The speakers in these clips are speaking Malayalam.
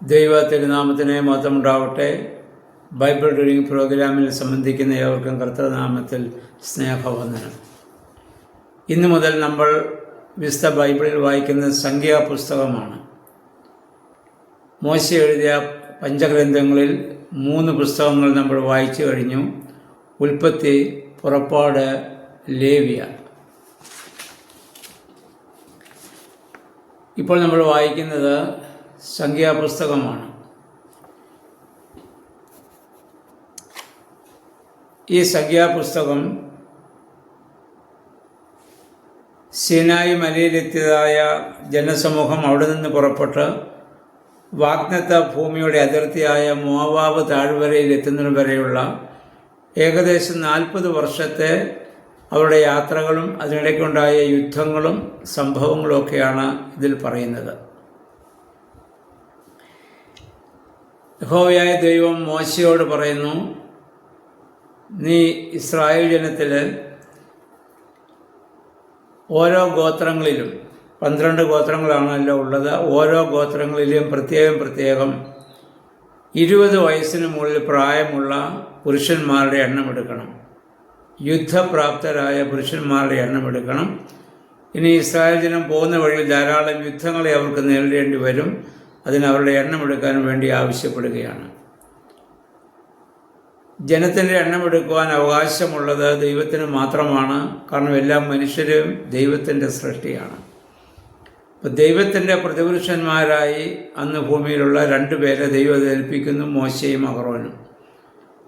ദൈവ തിരുനാമത്തിന് മഹത്വമുണ്ടാവട്ടെ. ബൈബിൾ റീഡിംഗ് പ്രോഗ്രാമിൽ സംബന്ധിക്കുന്ന ഏവർക്കും കർത്തൃനാമത്തിൽ സ്നേഹവന്ദനം. ഇന്നു മുതൽ നമ്മൾ വിശുദ്ധ ബൈബിളിൽ വായിക്കുന്ന സംഖ്യാപുസ്തകമാണ്. മോശെ എഴുതിയ പഞ്ചഗ്രന്ഥങ്ങളിൽ 3 പുസ്തകങ്ങൾ നമ്മൾ വായിച്ചു കഴിഞ്ഞു. ഉൽപ്പത്തി, പുറപ്പാട്, ലേവ്യ. ഇപ്പോൾ നമ്മൾ വായിക്കുന്നത് സംഖ്യാപുസ്തകമാണ്. ഈ സംഖ്യാപുസ്തകം സീനായി മലയിലെത്തിയതായ ജനസമൂഹം അവിടെ നിന്ന് പുറപ്പെട്ട് വാഗ്ദത്ത ഭൂമിയുടെ അതിർത്തിയായ മോവാബ് താഴ്വരയിൽ എത്തുന്നത് വരെയുള്ള ഏകദേശം 40 വർഷത്തെ അവരുടെ യാത്രകളും അതിനിടയ്ക്കുണ്ടായ യുദ്ധങ്ങളും സംഭവങ്ങളുമൊക്കെയാണ് ഇതിൽ പറയുന്നത്. യഹോവയായ ദൈവം മോശയോട് പറയുന്നു, നീ ഇസ്രായേൽ ജനത്തിൽ ഓരോ ഗോത്രങ്ങളിലും 12 ഗോത്രങ്ങളാണല്ലോ ഉള്ളത്. ഓരോ ഗോത്രങ്ങളിലും പ്രത്യേകം 20 വയസ്സിന് മുകളിൽ പ്രായമുള്ള പുരുഷന്മാരുടെ എണ്ണം എടുക്കണം. യുദ്ധപ്രാപ്തരായ പുരുഷന്മാരുടെ എണ്ണം എടുക്കണം. ഇനി ഇസ്രായേൽ ജനം പോകുന്ന വഴിയിൽ ധാരാളം യുദ്ധങ്ങളെ അവർക്ക് നേരിടേണ്ടി വരും. അതിന് അവരുടെ എണ്ണം എടുക്കാൻ വേണ്ടി ആവശ്യപ്പെടുകയാണ്. ജനത്തിൻ്റെ എണ്ണം എടുക്കുവാൻ അവകാശമുള്ളത് ദൈവത്തിന് മാത്രമാണ്. കാരണം എല്ലാ മനുഷ്യരും ദൈവത്തിൻ്റെ സൃഷ്ടിയാണ്. അപ്പോൾ ദൈവത്തിൻ്റെ പ്രതിപുരുഷന്മാരായി അന്ന് ഭൂമിയിലുള്ള 2 പേരെ ദൈവം ഏൽപ്പിക്കുന്നു, മോശയും അഹറോനും.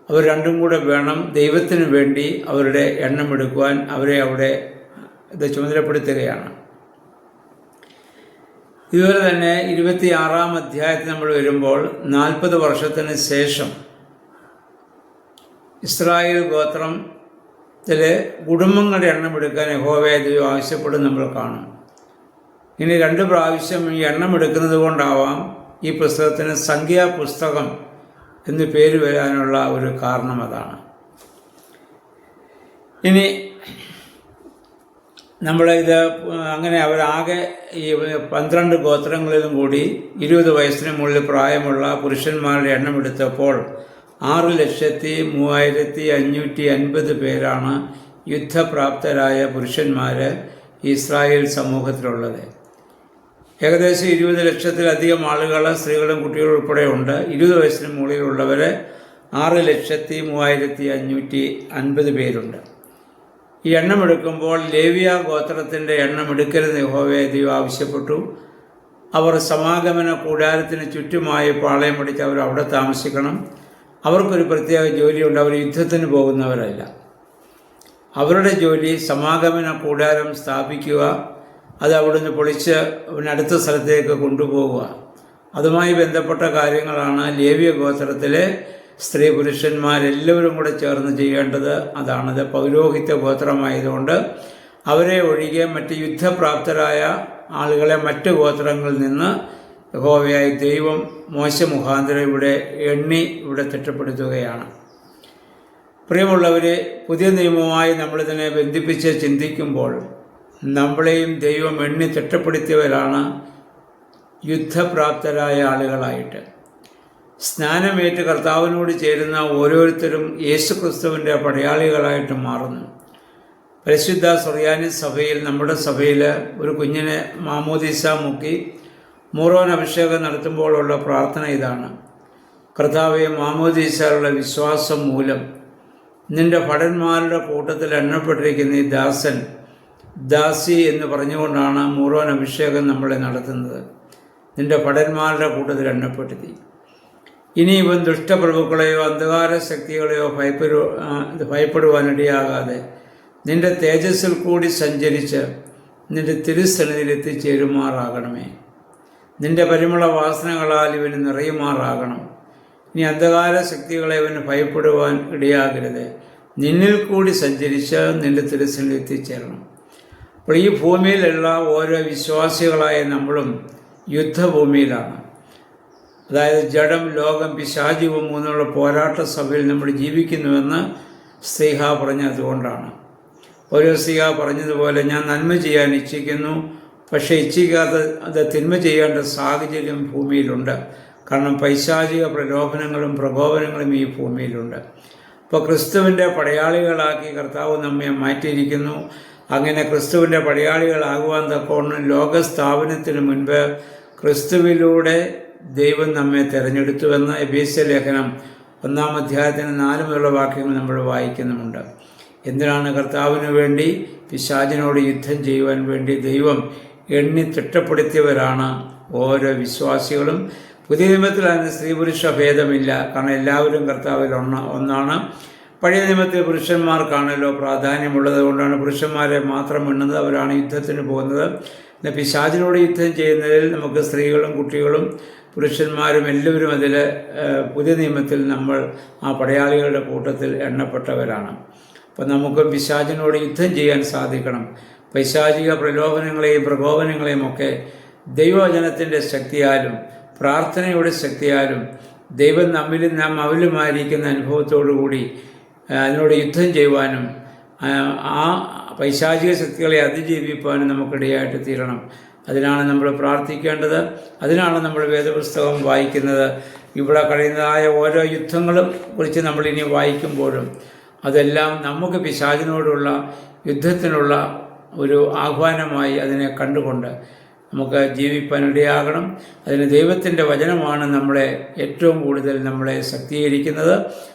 അവർ രണ്ടും കൂടെ വേണം ദൈവത്തിന് വേണ്ടി അവരുടെ എണ്ണം എടുക്കുവാൻ. അവരെ അവിടെ ഇത് ചുമതലപ്പെടുത്തുകയാണ്. ഇതുപോലെ തന്നെ 26-ാം അധ്യായത്തിൽ നമ്മൾ വരുമ്പോൾ 40 വർഷത്തിന് ശേഷം ഇസ്രായേൽ ഗോത്രത്തിലെ കുടുംബങ്ങളുടെ എണ്ണം എടുക്കാൻ യഹോവയായ ദൈവം ആവശ്യപ്പെടും നമ്മൾ കാണും. ഇനി 2 പ്രാവശ്യം ഈ എണ്ണം എടുക്കുന്നത് കൊണ്ടാവാം ഈ പുസ്തകത്തിന് സംഖ്യാപുസ്തകം എന്ന് പേര് വരാനുള്ള ഒരു കാരണം അതാണ്. ഇനി നമ്മളിത് അങ്ങനെ അവരാകെ ഈ 12 ഗോത്രങ്ങളിലും കൂടി 20 വയസ്സിന് മുകളിൽ പ്രായമുള്ള പുരുഷന്മാരുടെ എണ്ണം എടുത്തപ്പോൾ 6,3550 പേരാണ് യുദ്ധപ്രാപ്തരായ പുരുഷന്മാർ ഇസ്രായേൽ സമൂഹത്തിലുള്ളത്. ഏകദേശം 20 ലക്ഷത്തിലധികം ആളുകൾ, സ്ത്രീകളും കുട്ടികളും ഉൾപ്പെടെ ഉണ്ട്. 20 വയസ്സിന് മുകളിലുള്ളവർ 6,3550 പേരുണ്ട്. ഈ എണ്ണമെടുക്കുമ്പോൾ ലേവ്യ ഗോത്രത്തിൻ്റെ എണ്ണം എടുക്കരുത് യഹോവയായ ദൈവം ആവശ്യപ്പെട്ടു. അവർ സമാഗമന കൂടാരത്തിന് ചുറ്റുമായി പാളയമടിച്ച് അവർ അവിടെ താമസിക്കണം. അവർക്കൊരു പ്രത്യേക ജോലിയുണ്ട്. അവർ യുദ്ധത്തിന് പോകുന്നവരല്ല. അവരുടെ ജോലി സമാഗമന കൂടാരം സ്ഥാപിക്കുക, അത് അവിടുന്ന് പൊളിച്ച് അടുത്ത സ്ഥലത്തേക്ക് കൊണ്ടുപോവുക. അതുമായി ബന്ധപ്പെട്ട കാര്യങ്ങളാണ് ലേവ്യ ഗോത്രത്തിലെ സ്ത്രീ പുരുഷന്മാരെല്ലാവരും കൂടെ ചേർന്ന് ചെയ്യേണ്ടത്. അതാണത്. പൗരോഹിത്യ ഗോത്രമായതുകൊണ്ട് അവരെ ഒഴികെ മറ്റ് യുദ്ധപ്രാപ്തരായ ആളുകളെ മറ്റ് ഗോത്രങ്ങളിൽ നിന്ന് യഹോവയായ ദൈവം മോശ മുഖാന്തരം ഇവിടെ തിട്ടപ്പെടുത്തുകയാണ്. പ്രിയമുള്ളവരെ, പുതിയ നിയമവുമായി നമ്മളിതിനെ ബന്ധിപ്പിച്ച് ചിന്തിക്കുമ്പോൾ നമ്മളെയും ദൈവം തിട്ടപ്പെടുത്തിയവരാണ് യുദ്ധപ്രാപ്തരായ ആളുകളായിട്ട്. സ്നാനമേറ്റ് കർത്താവിനോട് ചേരുന്ന ഓരോരുത്തരും യേശുക്രിസ്തുവിൻ്റെ പടയാളികളായിട്ട് മാറുന്നു. പരിശുദ്ധ സുറിയാനി സഭയിൽ, നമ്മുടെ സഭയിൽ ഒരു കുഞ്ഞിനെ മാമോദീസ മുക്കി മൂറോൻ അഭിഷേകം നടത്തുമ്പോഴുള്ള പ്രാർത്ഥന ഇതാണ്: കർത്താവെ, മാമോദീസയുള്ള വിശ്വാസം മൂലം നിൻ്റെ ഭടന്മാരുടെ കൂട്ടത്തിൽ എണ്ണപ്പെട്ടിരിക്കുന്ന ഈ ദാസൻ, ദാസി എന്ന് പറഞ്ഞുകൊണ്ടാണ് മൂറോൻ അഭിഷേകം നമ്മളെ നടത്തുന്നത്. നിൻ്റെ ഭടന്മാരുടെ കൂട്ടത്തിൽ എണ്ണപ്പെടുത്തി. ഇനി ഇവൻ ദുഷ്ടപ്രഭുക്കളെയോ അന്ധകാര ശക്തികളെയോ ഭയപ്പെടുവാനിടയാകാതെ നിൻ്റെ തേജസ്സിൽ കൂടി സഞ്ചരിച്ച് നിൻ്റെ തിരുസന്നിധിയിൽ എത്തിച്ചേരുമാറാകണമേ. നിൻ്റെ പരിമള വാസനകളാൽ ഇവന് നിറയുമാറാകണം. ഇനി അന്ധകാര ശക്തികളെ ഇവന് ഭയപ്പെടുവാൻ ഇടയാകരുത്. നിന്നിൽ കൂടി സഞ്ചരിച്ച് നിൻ്റെ തിരുസന്നിധിയിൽ എത്തിച്ചേരണം. അപ്പോൾ ഈ ഭൂമിയിലുള്ള ഓരോ വിശ്വാസികളായ നമ്മളും യുദ്ധഭൂമിയിലാണ്. അതായത് ജഡം, ലോകം, പിശാചിവും മൂന്നുള്ള പോരാട്ട സഭയിൽ നമ്മൾ ജീവിക്കുന്നുവെന്ന് സ്ലീഹ പറഞ്ഞതുകൊണ്ടാണ്. ഓരോ സ്ലീഹ പറഞ്ഞതുപോലെ, ഞാൻ നന്മ ചെയ്യാൻ ഇച്ഛിക്കുന്നു, പക്ഷേ ഇച്ഛിക്കാതെ അത് തിന്മ ചെയ്യേണ്ട സാഹചര്യം ഭൂമിയിലുണ്ട്. കാരണം പൈശാചിക പ്രലോഭനങ്ങളും പ്രകോപനങ്ങളും ഈ ഭൂമിയിലുണ്ട്. അപ്പോൾ ക്രിസ്തുവിൻ്റെ പടയാളികളാക്കി കർത്താവ് നമ്മെ മാറ്റിയിരിക്കുന്നു. അങ്ങനെ ക്രിസ്തുവിൻ്റെ പടയാളികളാകുവാൻ തക്കവണ്ണം ലോകസ്ഥാപനത്തിന് മുൻപ് ക്രിസ്തുവിലൂടെ ദൈവം നമ്മെ തിരഞ്ഞെടുത്തുവെന്ന് എഫേസ്യ ലേഖനം 1-ാം അധ്യായത്തിന് 4 മുതലുള്ള വാക്യങ്ങൾ നമ്മൾ വായിക്കുന്നുമുണ്ട്. എന്തിനാണ്? കർത്താവിന് വേണ്ടി പിശാചിനോട് യുദ്ധം ചെയ്യുവാൻ വേണ്ടി ദൈവം എണ്ണി തിട്ടപ്പെടുത്തിയവരാണ് ഓരോ വിശ്വാസികളും. പുതിയ നിയമത്തിൽ അതിന് സ്ത്രീ പുരുഷ ഭേദമില്ല, കാരണം എല്ലാവരും കർത്താവിൽ ഒന്നാണ്. പഴയ നിയമത്തിൽ പുരുഷന്മാർക്കാണല്ലോ പ്രാധാന്യമുള്ളത് കൊണ്ടാണ് പുരുഷന്മാരെ മാത്രം എണ്ണുന്നത്, അവരാണ് യുദ്ധത്തിന് പോകുന്നത്. പിന്നെ പിശാചിനോട് യുദ്ധം ചെയ്യുന്നതിൽ നമുക്ക് സ്ത്രീകളും കുട്ടികളും പുരുഷന്മാരും എല്ലാവരും അതിൽ പുതിയ നിയമത്തിൽ നമ്മൾ ആ പടയാളികളുടെ കൂട്ടത്തിൽ എണ്ണപ്പെട്ടവരാണ്. അപ്പം നമുക്ക് പിശാചിനോട് യുദ്ധം ചെയ്യാൻ സാധിക്കണം. പൈശാചിക പ്രലോഭനങ്ങളെയും പ്രകോപനങ്ങളെയും ഒക്കെ ദൈവവചനത്തിൻ്റെ ശക്തിയാലും പ്രാർത്ഥനയുടെ ശക്തിയാലും ദൈവം നമ്മിലും നാം അവലുമായിരിക്കുന്ന അനുഭവത്തോടു കൂടി അതിനോട് യുദ്ധം ചെയ്യുവാനും ആ പൈശാചിക ശക്തികളെ അതിജീവിപ്പാനും നമുക്കിടയായിട്ട് തീരണം. അതിനാണ് നമ്മൾ പ്രാർത്ഥിക്കേണ്ടത്, അതിനാണ് നമ്മൾ വേദപുസ്തകം വായിക്കുന്നത്. ഇവിടെ കഴിയുന്നതായ ഓരോ യുദ്ധങ്ങളും കുറിച്ച് നമ്മളിനി വായിക്കുമ്പോഴും അതെല്ലാം നമുക്ക് പിശാചിനോടുള്ള യുദ്ധത്തിനുള്ള ഒരു ആഹ്വാനമായി അതിനെ കണ്ടുകൊണ്ട് നമുക്ക് ജീവിപ്പാനിടയാകണം. അതിന് ദൈവത്തിൻ്റെ വചനമാണ് നമ്മളെ ഏറ്റവും കൂടുതൽ നമ്മളെ ശക്തീകരിക്കുന്നത്.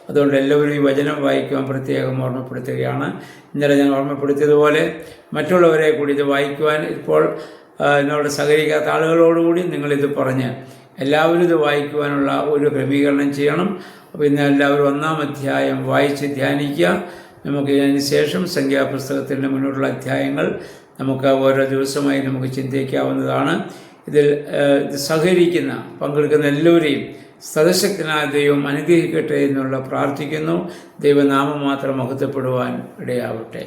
അതുകൊണ്ട് എല്ലാവരും ഈ വചനം വായിക്കുവാൻ പ്രത്യേകം ഓർമ്മപ്പെടുത്തുകയാണ്. ഇന്നലെ ഞാൻ ഓർമ്മപ്പെടുത്തിയതുപോലെ മറ്റുള്ളവരെ കൂടി ഇത് വായിക്കുവാൻ, ഇപ്പോൾ എന്നോട് സഹകരിക്കാത്ത ആളുകളോടുകൂടി നിങ്ങളിത് പറഞ്ഞ് എല്ലാവരും ഇത് വായിക്കുവാനുള്ള ഒരു ക്രമീകരണം ചെയ്യണം. അപ്പോൾ ഇന്ന് എല്ലാവരും 1-ാം അധ്യായം വായിച്ച് ധ്യാനിക്കുക. നമുക്ക് ഇതിന് ശേഷം സംഖ്യാപുസ്തകത്തിൻ്റെ മുന്നോട്ടുള്ള അധ്യായങ്ങൾ നമുക്ക് ഓരോ ദിവസമായി നമുക്ക് ചിന്തിക്കാവുന്നതാണ്. ഇതിൽ സഹകരിക്കുന്ന പങ്കെടുക്കുന്ന എല്ലാവരെയും സർവശക്തനായ ദൈവം അനുഗ്രഹിക്കട്ടെ എന്നുള്ള പ്രാർത്ഥിക്കുന്നു. ദൈവനാമം മാത്രം മഹത്വപ്പെടുവാൻ ഇടയാവട്ടെ.